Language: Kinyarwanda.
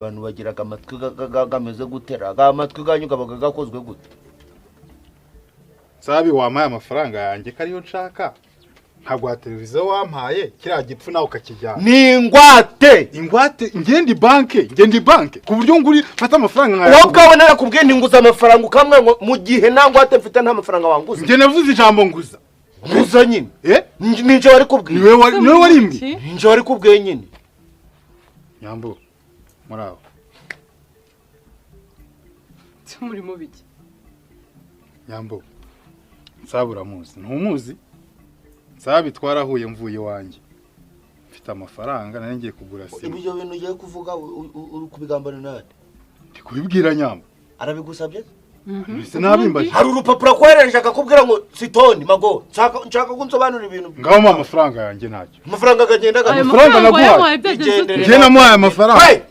abantu bagiraga amatwi gameze gutera amatwi ganyu gabaga gakozwe gute sabi wamaye amafaranga yanjye kariyo nshaka nkagwa televiziyo wampaye kiriya gipfu nawe ukakijyana ni ingwate ngendi banke ku buryo nguri fata amafaranga wowe ubwawe narakubwiye ntinguza amafaranga ukamwe mu gihe nta ngwate mfite nta mafaranga wanguza nge navuze ijambo nguza nyine ninje wari kubwiye niwe wari imwe ninje wari kubwiye nyine nyambo muraho muri mu biki nyambo sabura muzi ntumuzi sabi twarahuye mvuye wanjye mfite amafaranga nari ngiye kugura sima ibyo bintu ugiye kuvuga uri kubigambana nande ndi kubibwira nyambo arabigusabye bise nabimbaje hari urupapuro kohereje akakubwira ngo sitoni mago nshaka kunsobanura ibintu ngaho amafaranga yanjye ntacyo amafaranga agenda amafaranga naguhaye igendere nge namuhaye amafaranga